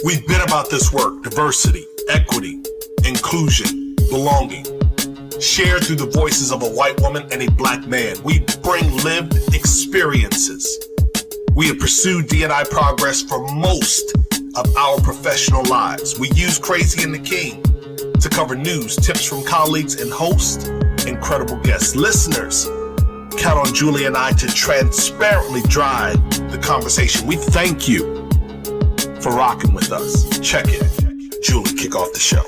We've been about this work: diversity, equity, inclusion, belonging, shared through the voices of a white woman and a black man. We bring lived experiences. We have pursued D&I progress for most of our professional lives. We use Crazy and the King to cover news, tips from colleagues, and host incredible guests. Listeners, count on Julie and I to transparently drive the conversation. We thank you for rocking with us. Check it. Julie, kick off the show.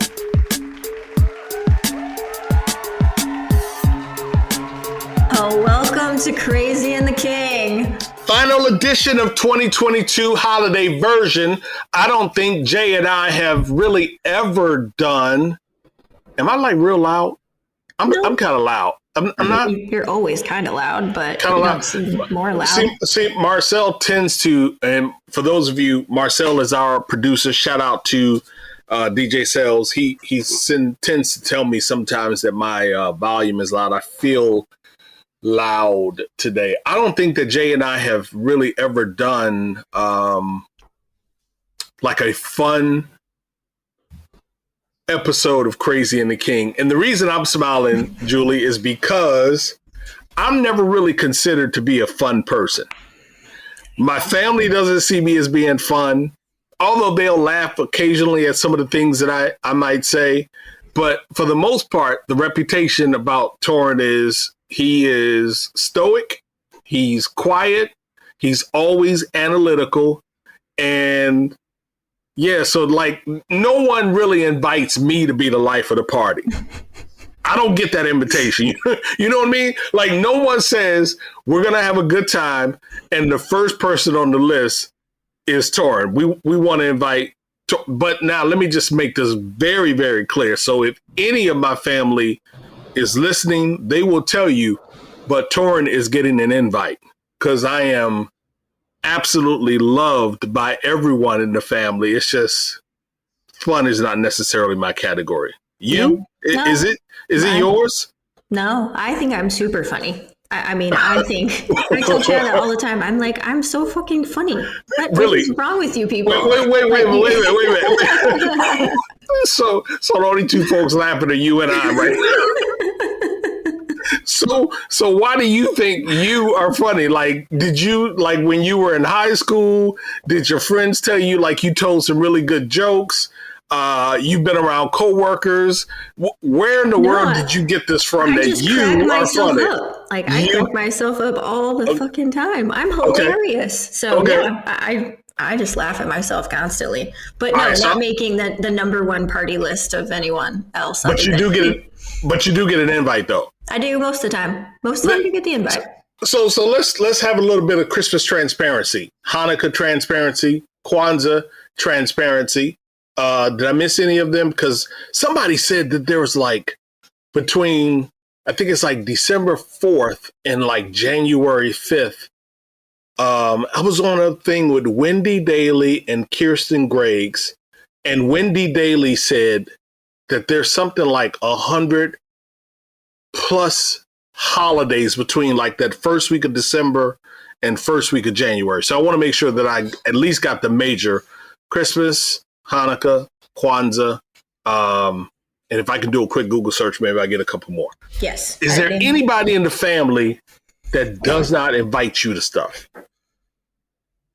Oh, welcome to Crazy and the King. Final edition of 2022 holiday version. I don't think Jay and I have really ever done. Am I like real loud? I'm kind of loud. I'm not. You're always kind of loud, but kind of loud. Seem more loud. See, Marcel tends to, and for those of you, Marcel is our producer. Shout out to DJ Sales. He tends to tell me sometimes that my volume is loud. I feel loud today. I don't think that Jay and I have really ever done like a fun episode of Crazy and the King. And the reason I'm smiling, Julie, is because I'm never really considered to be a fun person. My family doesn't see me as being fun, although they'll laugh occasionally at some of the things that I might say. But for the most part, the reputation about Torrin is he is stoic, he's quiet, he's always analytical, and yeah, so like no one really invites me to be the life of the party. I don't get that invitation. You know what I mean? Like no one says we're going to have a good time and the first person on the list is Torrin. We want to invite, but now let me just make this very, very clear. So if any of my family is listening, they will tell you, but Torrin is getting an invite because I am absolutely loved by everyone in the family. It's just fun is not necessarily my category. You? No, is it yours? No, I think I'm super funny. I mean, I think I tell Chad that all the time. I'm like, I'm so fucking funny. What is wrong with you people? Wait a minute. So the only two folks laughing are you and I, right? So why do you think you are funny? Like, did you, like when you were in high school, did your friends tell you like you told some really good jokes? You've been around coworkers. Where in the world did you get this from that you are funny? Like I crack myself up all the fucking time. I'm hilarious. Okay. So yeah, I just laugh at myself constantly. But no, not making the number one party list of anyone else. But you do get an invite though. I do most of the time. Most of the time you get the invite. So let's have a little bit of Christmas transparency, Hanukkah transparency, Kwanzaa transparency. Did I miss any of them? Because somebody said that there was like between, I think it's like December 4th and like January 5th. I was on a thing with Wendy Daly and Kirsten Greggs, and Wendy Daly said that there's something like 100 plus holidays between like that first week of December and first week of January. So I want to make sure that I at least got the major Christmas, Hanukkah, Kwanzaa, and if I can do a quick Google search, maybe I get a couple more. Yes. Is there anybody in the family that does not invite you to stuff?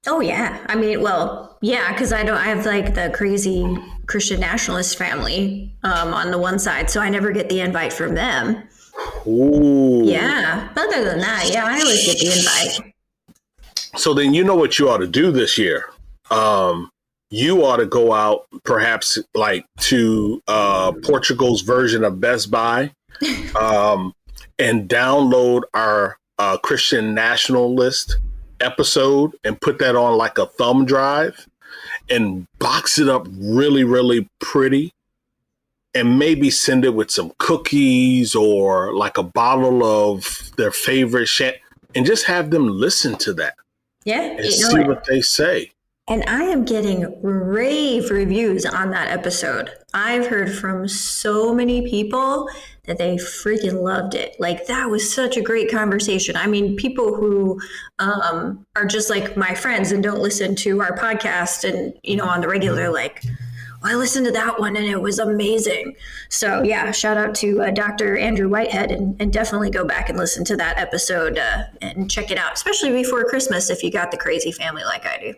Oh yeah. I mean, well, yeah, because I have like the crazy Christian nationalist family on the one side, so I never get the invite from them. Ooh. Yeah. Other than that, yeah, I always get the invite. So then you know what you ought to do this year. You ought to go out perhaps like to Portugal's version of Best Buy and download our Christian Nationalist episode and put that on like a thumb drive and box it up really, really pretty and maybe send it with some cookies or like a bottle of their favorite and just have them listen to that. Yeah. And see what they say. And I am getting rave reviews on that episode. I've heard from so many people that they freaking loved it. Like, that was such a great conversation. I mean, people who are just like my friends and don't listen to our podcast and, you know, on the regular, like, I listened to that one and it was amazing. So yeah, shout out to Dr. Andrew Whitehead, and definitely go back and listen to that episode and check it out, especially before Christmas if you got the crazy family like I do.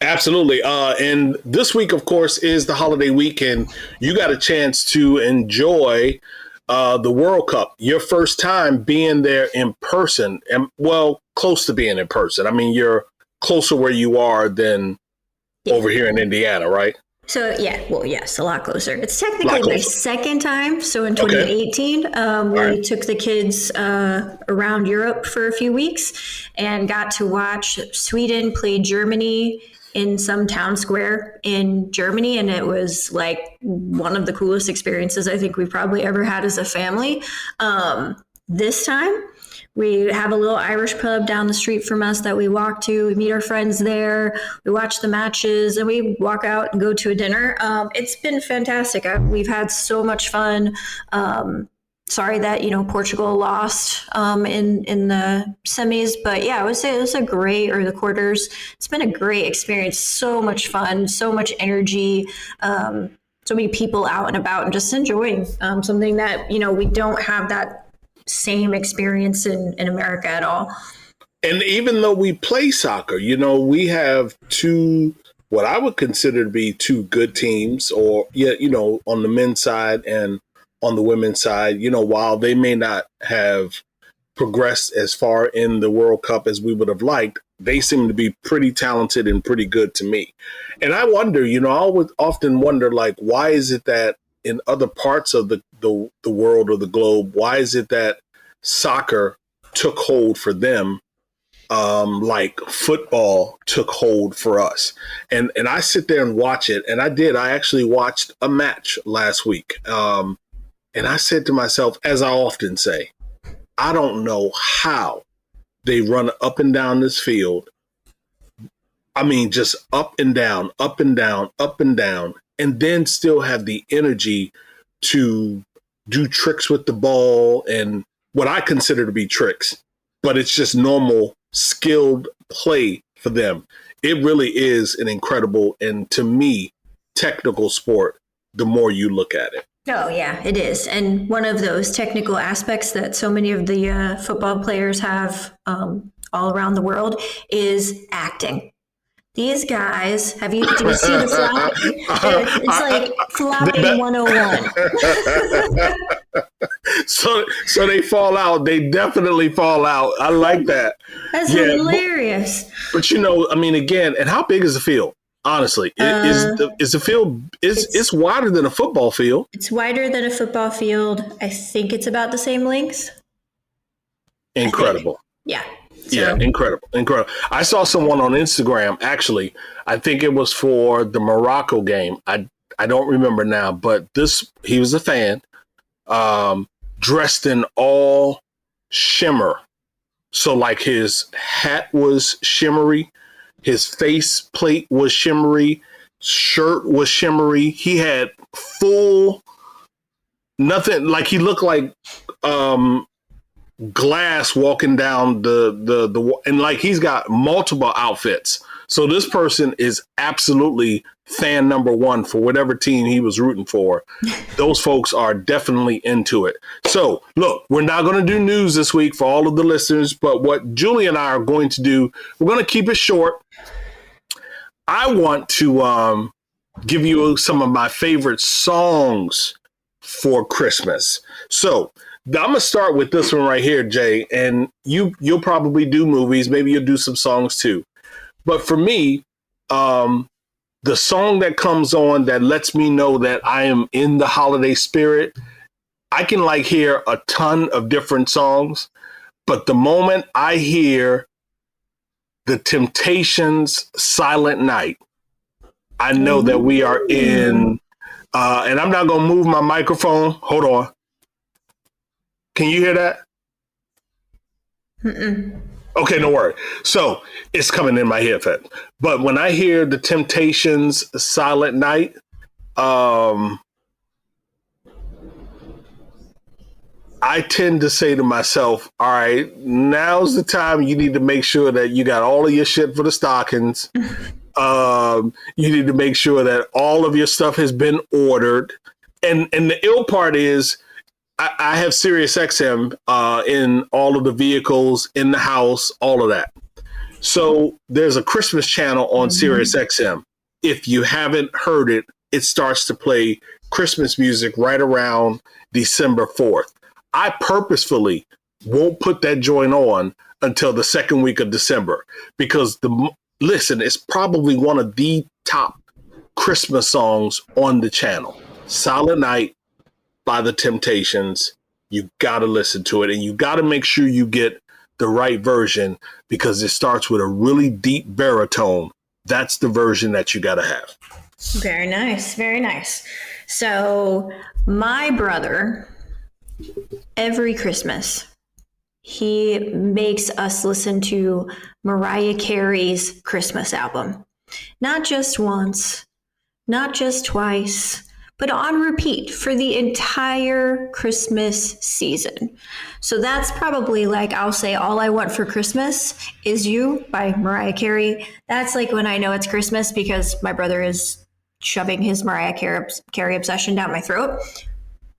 Absolutely. And this week, of course, is the holiday weekend. You got a chance to enjoy the World Cup, your first time being there in person, and well, close to being in person. I mean, you're closer where you are than over here in Indiana, right? So, yeah, well, yes, a lot closer. It's technically my second time. So in 2018, we took the kids around Europe for a few weeks and got to watch Sweden play Germany in some town square in Germany. And it was like one of the coolest experiences I think we've probably ever had as a family. This time, we have a little Irish pub down the street from us that we walk to. We meet our friends there. We watch the matches, and we walk out and go to a dinner. It's been fantastic. We've had so much fun. Sorry that, you know, Portugal lost in the semis, but yeah, I would say it was or the quarters. It's been a great experience. So much fun, so much energy. So many people out and about and just enjoying something that, you know, we don't have that same experience in America at all. And even though we play soccer, you know, we have two, what I would consider to be two good teams, or, yeah, you know, on the men's side and on the women's side, you know, while they may not have progressed as far in the World Cup as we would have liked, they seem to be pretty talented and pretty good to me. And I wonder, you know, I would often wonder, like, why is it that in other parts of the world or the globe, why is it that soccer took hold for them like football took hold for us? And I sit there and watch it, and I actually watched a match last week, and I said to myself, as I often say, I don't know how they run up and down this field. I mean, just up and down, up and down, up and down, and then still have the energy to do tricks with the ball and what I consider to be tricks, but it's just normal, skilled play for them. It really is an incredible, and to me, technical sport, the more you look at it. Oh, yeah, it is. And one of those technical aspects that so many of the football players have all around the world is acting. These guys, do you see the flop? It's like flopping 101. So they fall out. They definitely fall out. I like that. That's hilarious. But you know, I mean, again, and how big is the field? Honestly, is the field it's wider than a football field? It's wider than a football field. I think it's about the same length. Incredible. Yeah. So. Yeah, incredible. I saw someone on Instagram, actually, I think it was for the Morocco game. I don't remember now, but he was a fan, dressed in all shimmer. So like his hat was shimmery, his face plate was shimmery, shirt was shimmery. He had full nothing, like he looked like glass walking down the and like he's got multiple outfits. So this person is absolutely fan number one for whatever team he was rooting for. Those folks are definitely into it. So look, we're not going to do news this week for all of the listeners, but what Julie and I are going to do, we're going to keep it short. I want to give you some of my favorite songs for Christmas. So I'm going to start with this one right here, Jay, and you'll probably do movies. Maybe you'll do some songs too. But for me, the song that comes on that lets me know that I am in the holiday spirit, I can like hear a ton of different songs. But the moment I hear The Temptations' Silent Night, I know that we are in, and I'm not going to move my microphone. Hold on. Can you hear that? Mm-mm. Okay, no worry. So it's coming in my head. But when I hear the Temptations' Silent Night, I tend to say to myself, all right, now's the time you need to make sure that you got all of your shit for the stockings. You need to make sure that all of your stuff has been ordered. And the ill part is I have Sirius XM in all of the vehicles, in the house, all of that. So there's a Christmas channel on Sirius XM. If you haven't heard it, it starts to play Christmas music right around December 4th. I purposefully won't put that joint on until the second week of December because listen, it's probably one of the top Christmas songs on the channel. Silent Night by the Temptations. You got to listen to it, and you got to make sure you get the right version because it starts with a really deep baritone. That's the version that you got to have. Very nice. Very nice. So my brother, every Christmas, he makes us listen to Mariah Carey's Christmas album. Not just once, not just twice, but on repeat for the entire Christmas season. So that's probably like, I'll say All I Want for Christmas Is You by Mariah Carey. That's like when I know it's Christmas because my brother is shoving his Mariah Carey obsession down my throat.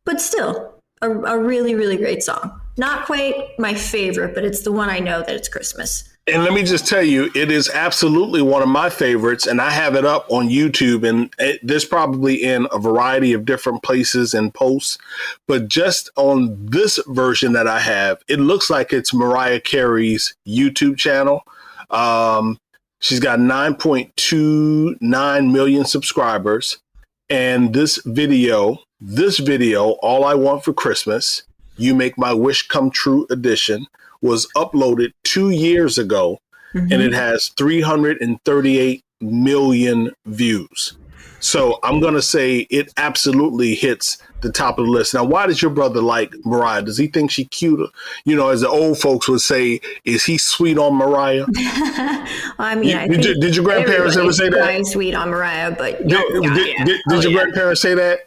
But still, a really, really great song. Not quite my favorite, but it's the one I know that it's Christmas. And let me just tell you, it is absolutely one of my favorites, and I have it up on YouTube, and there's probably in a variety of different places and posts. But just on this version that I have, it looks like it's Mariah Carey's YouTube channel. She's got 9.29 million subscribers, and this video, All I Want for Christmas, You Make My Wish Come True edition, was uploaded 2 years ago, and it has 338 million views. So I'm going to say it absolutely hits the top of the list. Now, why does your brother like Mariah? Does he think she's cute? You know, as the old folks would say, is he sweet on Mariah? I mean, did your grandparents ever say that? Sweet on Mariah, but did your grandparents say that?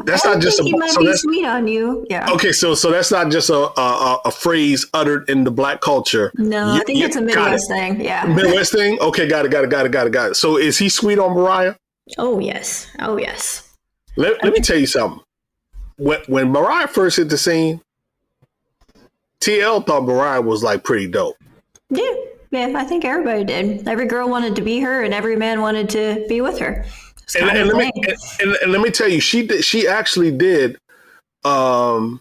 That's not just he might be sweet on you. Yeah. Okay, so that's not just a phrase uttered in the Black culture. No, I think it's a Midwest thing. Yeah. Midwest thing. Okay, got it. So is he sweet on Mariah? Oh yes. Let me tell you something. When Mariah first hit the scene, TL thought Mariah was like pretty dope. Yeah, I think everybody did. Every girl wanted to be her, and every man wanted to be with her. And let me tell you, she actually did. I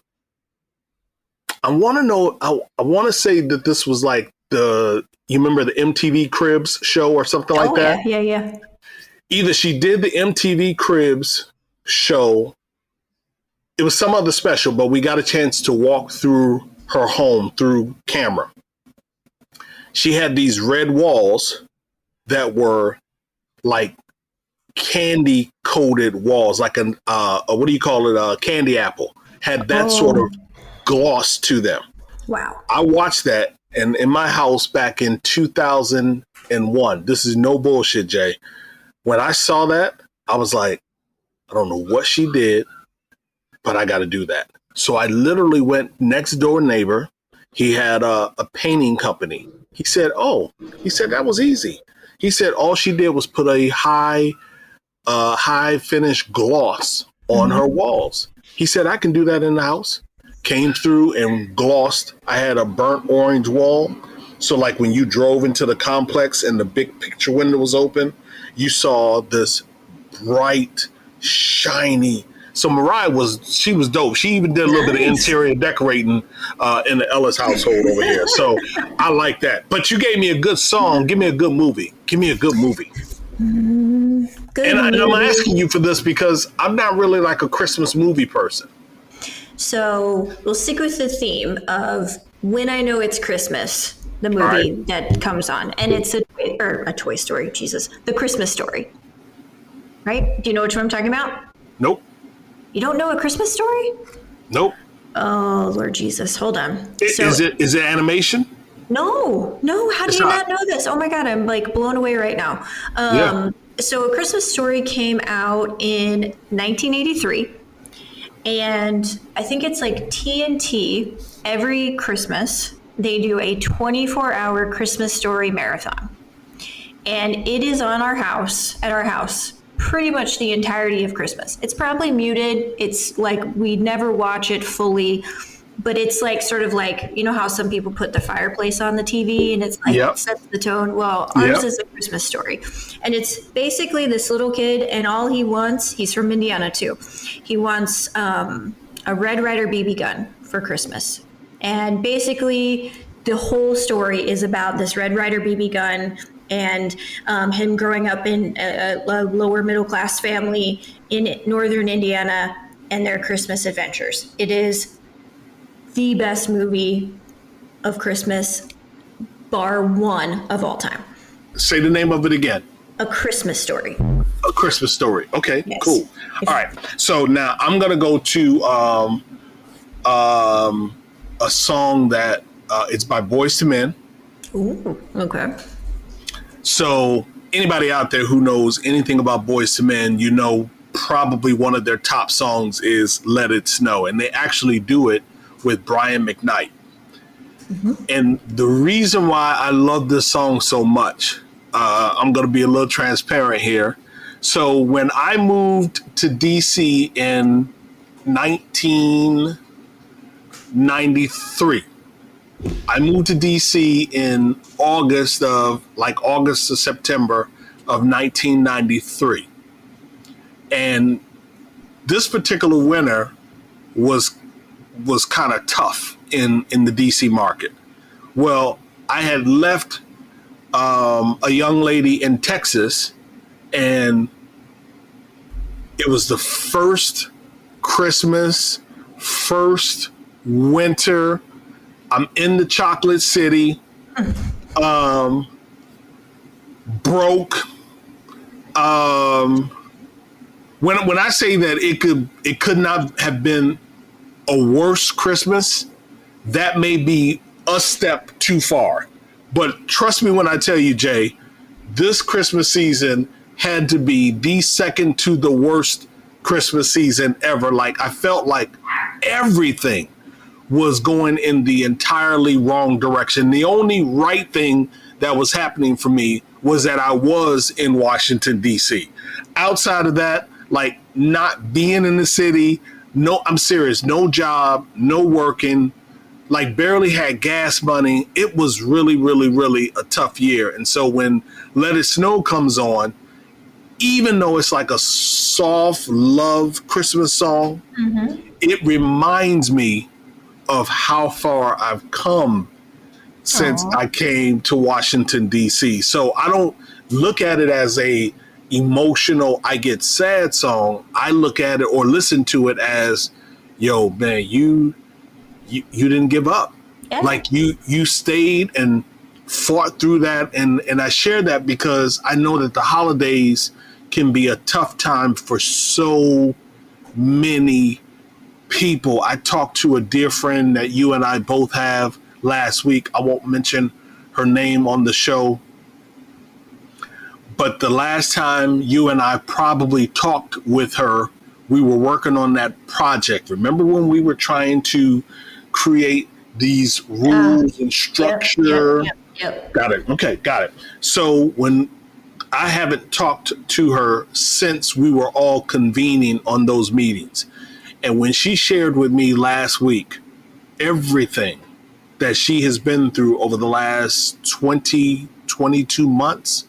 want to know. I want to say that this was like you remember the MTV Cribs show or something like that. Yeah. Either she did the MTV Cribs show, it was some other special, but we got a chance to walk through her home through camera. She had these red walls that were like candy coated walls, like a what do you call it? A candy apple. Had that sort of gloss to them. Wow. I watched that, and in my house back in 2001, this is no bullshit, Jay. When I saw that, I was like, I don't know what she did, but I got to do that. So I literally went next door neighbor. He had a painting company. He said, that was easy. He said all she did was put a high finish gloss on her walls. He said, I can do that in the house. Came through and glossed. I had a burnt orange wall. So like when you drove into the complex and the big picture window was open, you saw this bright, shiny. So Mariah was dope. She even did a little bit of interior decorating in the Ellis household over here. So I like that. But you gave me a good song. Give me a good movie. I'm asking you for this because I'm not really like a Christmas movie person. So we'll stick with the theme of When I Know It's Christmas, the movie that comes on. And it's a Toy Story, Jesus. The Christmas Story. Right? Do you know which one I'm talking about? Nope. You don't know A Christmas Story? Nope. Oh, Lord Jesus. Hold on. Is it animation? No, no. How do you not know this? Oh my God, I'm like blown away right now. Yeah. So, A Christmas Story came out in 1983. And I think it's like TNT every Christmas. They do a 24-hour Christmas Story marathon. And it is on at our house, pretty much the entirety of Christmas. It's probably muted. It's like we never watch it fully, but it's like sort of like, you know how some people put the fireplace on the TV and it's like it sets the tone. Well, ours is A Christmas Story. And it's basically this little kid, and all he wants, he's from Indiana too. He wants a Red Ryder BB gun for Christmas. And basically the whole story is about this Red Ryder BB gun and him growing up in a lower middle class family in northern Indiana and their Christmas adventures. It is the best movie of Christmas, bar one of all time. Say the name of it again. A Christmas Story. A Christmas Story. Okay, yes. Cool. All right. So now I'm going to go to a song that it's by Boyz II Men. Ooh, okay. So anybody out there who knows anything about Boyz II Men, you know probably one of their top songs is Let It Snow. And they actually do it with Brian McKnight. Mm-hmm. And the reason why I love this song so much, I'm going to be a little transparent here. So when I moved to DC in 1993, I moved to DC in August to September of 1993. And this particular winter was kind of tough in the DC market. Well, I had left a young lady in Texas, and it was the first Christmas, first winter. I'm in the chocolate city, broke. When I say that it could not have been a worse Christmas, that may be a step too far. But trust me when I tell you, Jay, this Christmas season had to be the second to the worst Christmas season ever. Like, I felt like everything was going in the entirely wrong direction. The only right thing that was happening for me was that I was in Washington, D.C. Outside of that, like, not being in the city, no, I'm serious, no job, no working, like barely had gas money. It was really, really, really a tough year. And so when Let It Snow comes on, even though it's like a soft love Christmas song, it reminds me of how far I've come since I came to Washington, D.C. So I don't look at it as a emotional, I get sad song. I look at it or listen to it as, yo, man, you didn't give up. Yeah. Like you stayed and fought through that. And I share that because I know that the holidays can be a tough time for so many people. I talked to a dear friend that you and I both have last week. I won't mention her name on the show, but the last time you and I probably talked with her, we were working on that project. Remember when we were trying to create these rules and structure? Yep. Got it. Okay, got it. So when I haven't talked to her since we were all convening on those meetings. And when she shared with me last week everything that she has been through over the last 22 months,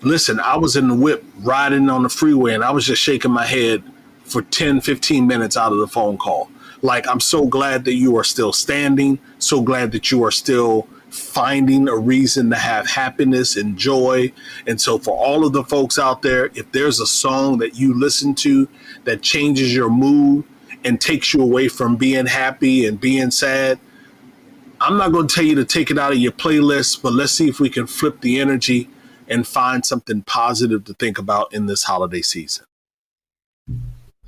listen, I was in the whip riding on the freeway and I was just shaking my head for 10, 15 minutes out of the phone call. Like, I'm so glad that you are still standing, so glad that you are still finding a reason to have happiness and joy. And so for all of the folks out there, if there's a song that you listen to that changes your mood and takes you away from being happy and being sad, I'm not going to tell you to take it out of your playlist, but let's see if we can flip the energy and find something positive to think about in this holiday season.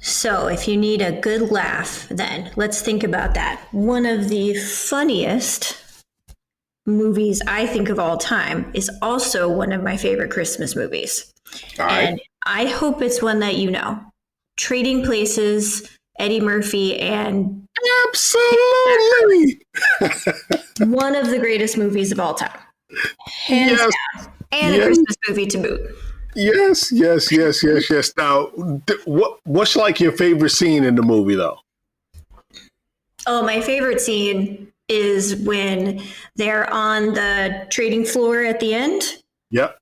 So, if you need a good laugh, then let's think about that. One of the funniest movies I think of all time is also one of my favorite Christmas movies. All right. And I hope it's one that you know. Trading Places, Eddie Murphy, and absolutely one of the greatest movies of all time. Hands down. And a Christmas movie to boot. Yes. Now, what's like your favorite scene in the movie, though? Oh, my favorite scene is when they're on the trading floor at the end. Yep.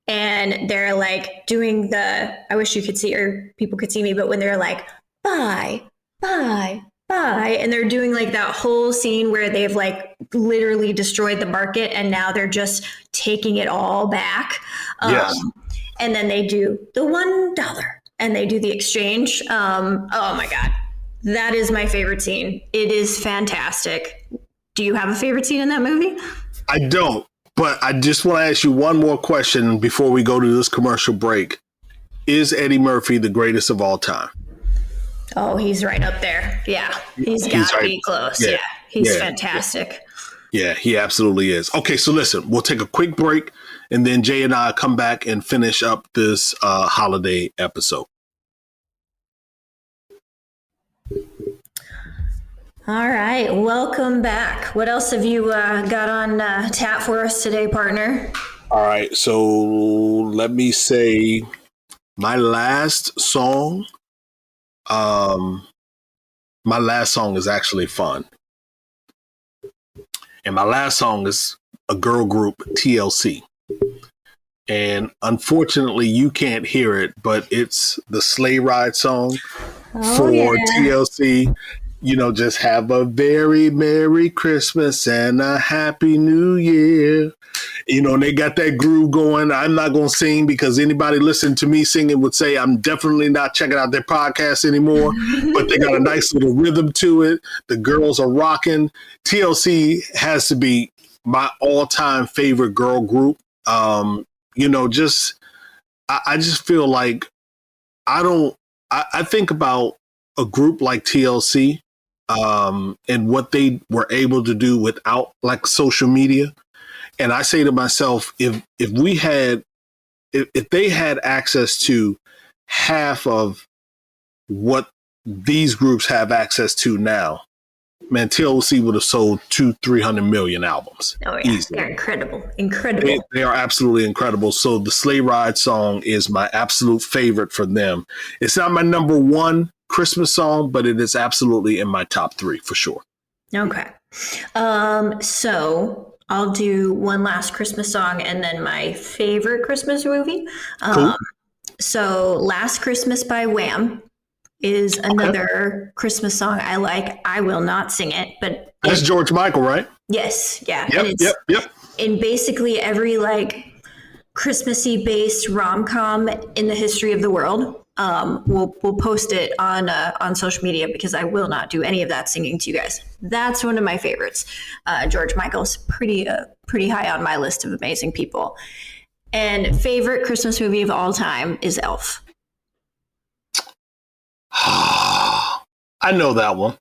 And they're like doing I wish you could see, or people could see me, but when they're like, buy. And they're doing like that whole scene where they've like literally destroyed the market and now they're just taking it all back. Yes. And then they do the $1 and they do the exchange. Oh my God. That is my favorite scene. It is fantastic. Do you have a favorite scene in that movie? I don't, but I just want to ask you one more question before we go to this commercial break. Is Eddie Murphy the greatest of all time? Oh, he's right up there. Yeah. He's got to be close. Yeah. He's fantastic. Yeah, he absolutely is. Okay, so listen, we'll take a quick break and then Jay and I come back and finish up this holiday episode. All right, welcome back. What else have you got on tap for us today, partner? All right, so let me say my last song. My last song is actually fun. And my last song is a girl group, TLC. And unfortunately, you can't hear it, but it's the Sleigh Ride song for TLC. You know, just have a very Merry Christmas and a Happy New Year. You know, and they got that groove going. I'm not going to sing because anybody listening to me singing would say I'm definitely not checking out their podcast anymore. But they got a nice little rhythm to it. The girls are rocking. TLC has to be my all-time favorite girl group. You know, I just feel like I think about a group like TLC and what they were able to do without like social media. And I say to myself, if they had access to half of what these groups have access to now, man, TLC would have sold 200-300 million albums. Oh yeah, easily. They're incredible. They are absolutely incredible. So the Sleigh Ride song is my absolute favorite for them. It's not my number one Christmas song, but it is absolutely in my top 3 for sure. Okay. So I'll do one last Christmas song and then my favorite Christmas movie. Cool. So Last Christmas by Wham is another Christmas song I like. I will not sing it, but that's George Michael, right? Yes. Yeah. Yep. In basically every like Christmassy based rom-com in the history of the world. We'll post it on social media because I will not do any of that singing to you guys. That's one of my favorites. George Michael's pretty high on my list of amazing people. And favorite Christmas movie of all time is Elf. I know that one.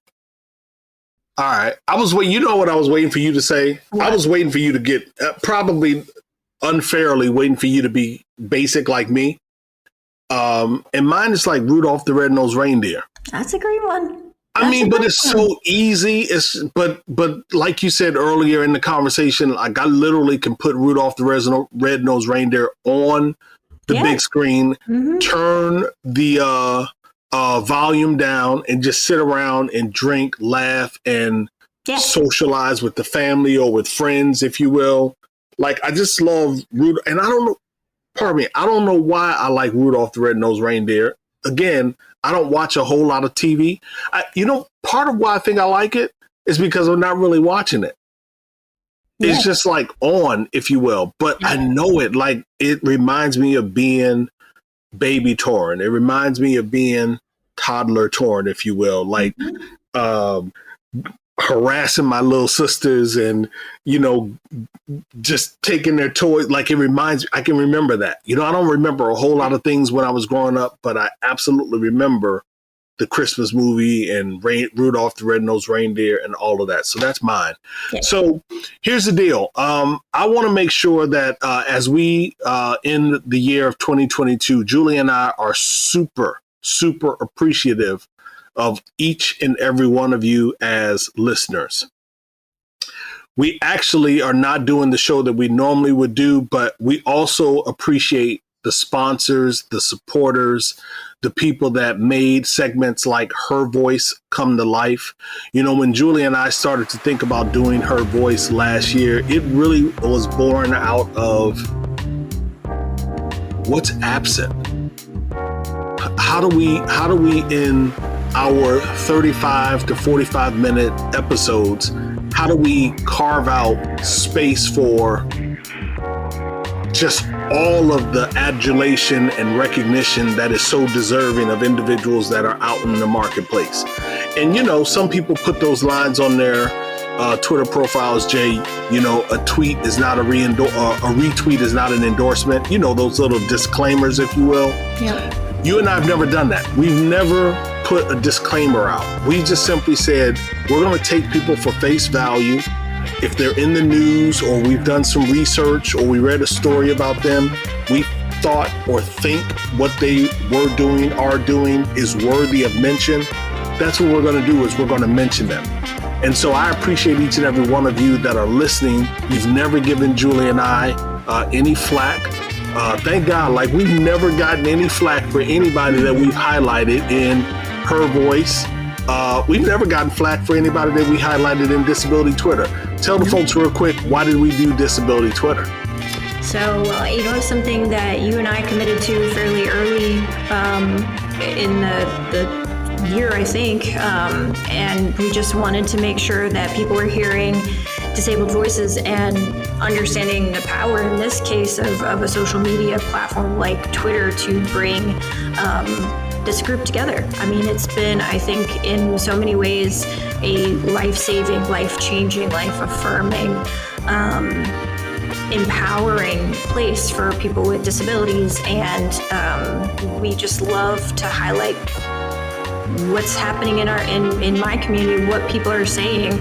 All right. You know what I was waiting for you to say? What? I was waiting for you to get probably unfairly waiting for you to be basic like me. And mine is like Rudolph the Red-Nosed Reindeer. That's a great one. But it's so easy. But like you said earlier in the conversation, like I literally can put Rudolph the Red-Nosed Reindeer on the big screen, turn the volume down, and just sit around and drink, laugh, and socialize with the family or with friends, if you will. Like I just love Rudolph, and I don't know why I like Rudolph the Red-Nosed Reindeer. Again, I don't watch a whole lot of TV. Part of why I think I like it is because I'm not really watching it. Yeah. It's just like on, if you will. But I know it. Like it reminds me of being baby Torrin. It reminds me of being toddler Torrin, if you will. Like harassing my little sisters and, just taking their toys. Like I can remember that. I don't remember a whole lot of things when I was growing up, but I absolutely remember the Christmas movie and Rudolph the Red-Nosed Reindeer and all of that. So that's mine. Yeah. So here's the deal. I want to make sure that as we end the year of 2022, Julie and I are super, super appreciative of each and every one of you as listeners. We actually are not doing the show that we normally would do, but we also appreciate the sponsors, the supporters, the people that made segments like Her Voice come to life. You know, when Julie and I started to think about doing Her Voice last year, it really was born out of what's absent. How do we in our 35 to 45 minute episodes, how do we carve out space for just all of the adulation and recognition that is so deserving of individuals that are out in the marketplace? And, you know, some people put those lines on their Twitter profiles, Jay, you know, a tweet is not a retweet is not an endorsement. You know, those little disclaimers, if you will. Yeah. You and I have never done that. We've never put a disclaimer out. We just simply said, we're going to take people for face value. If they're in the news or we've done some research or we read a story about them, we thought or think what they were doing, are doing is worthy of mention. That's what we're going to do, is we're going to mention them. And so I appreciate each and every one of you that are listening. You've never given Julie and I any flack. Thank God, like we've never gotten any flack for anybody that we've highlighted in Her Voice. We've never gotten flack for anybody that we highlighted in Disability Twitter. Tell the folks real quick, why did we do Disability Twitter? So, you know, it's something that you and I committed to fairly early in the year, I think, and we just wanted to make sure that people were hearing disabled voices and understanding the power, in this case, of a social media platform like Twitter to bring this group together. I mean, it's been, I think, in so many ways, a life-saving, life-changing, life-affirming, empowering place for people with disabilities, and we just love to highlight what's happening in my community, what people are saying,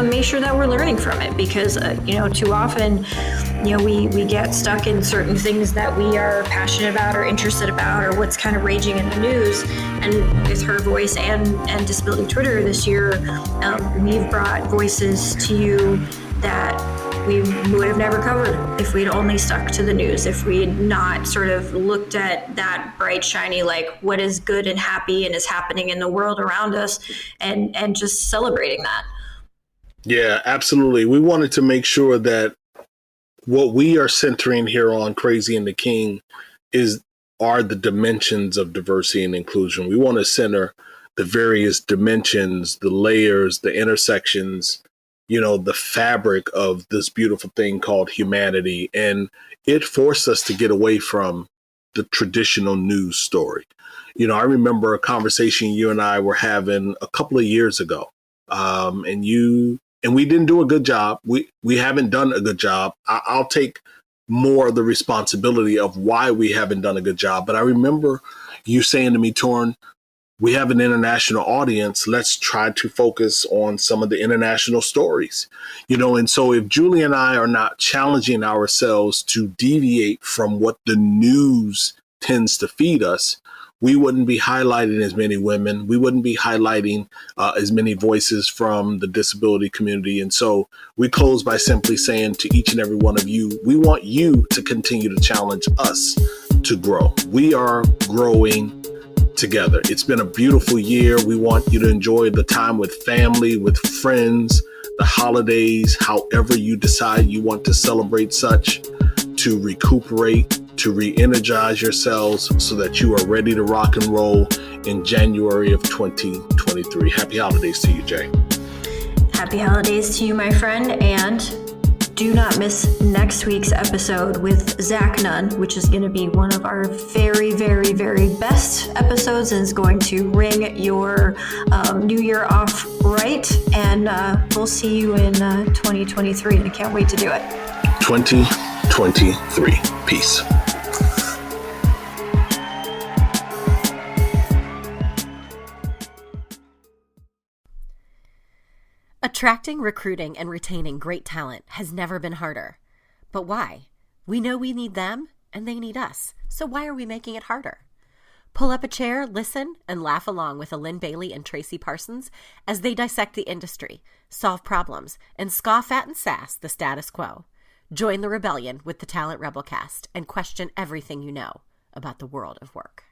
make sure that we're learning from it, because you know, too often, you know, we get stuck in certain things that we are passionate about or interested about, or what's kind of raging in the news. And with Her Voice and Disability Twitter this year, we've brought voices to you that we would have never covered if we'd only stuck to the news, if we had not sort of looked at that bright, shiny, like what is good and happy and is happening in the world around us, and just celebrating that. Yeah, absolutely. We wanted to make sure that what we are centering here on Crazy and the King are the dimensions of diversity and inclusion. We want to center the various dimensions, the layers, the intersections, you know, the fabric of this beautiful thing called humanity. And it forced us to get away from the traditional news story. You know, I remember a conversation you and I were having a couple of years ago, and we didn't do a good job. We haven't done a good job. I'll take more of the responsibility of why we haven't done a good job. But I remember you saying to me, Torn, we have an international audience. Let's try to focus on some of the international stories, you know. And so if Julie and I are not challenging ourselves to deviate from what the news tends to feed us, we wouldn't be highlighting as many women. We wouldn't be highlighting as many voices from the disability community. And so we close by simply saying to each and every one of you, we want you to continue to challenge us to grow. We are growing together. It's been a beautiful year. We want you to enjoy the time with family, with friends, the holidays, however you decide you want to celebrate such, to recuperate, to re-energize yourselves so that you are ready to rock and roll in January of 2023. Happy holidays to you, Jay. Happy holidays to you, my friend, and do not miss next week's episode with Zach Nunn, which is going to be one of our very, very, very best episodes, and is going to ring your new year off right. And we'll see you in 2023, and I can't wait to do it. 2023. Peace. Attracting, recruiting, and retaining great talent has never been harder. But why? We know we need them, and they need us. So why are we making it harder? Pull up a chair, listen, and laugh along with Lynn Bailey and Tracy Parsons as they dissect the industry, solve problems, and scoff at and sass the status quo. Join the rebellion with the Talent Rebelcast and question everything you know about the world of work.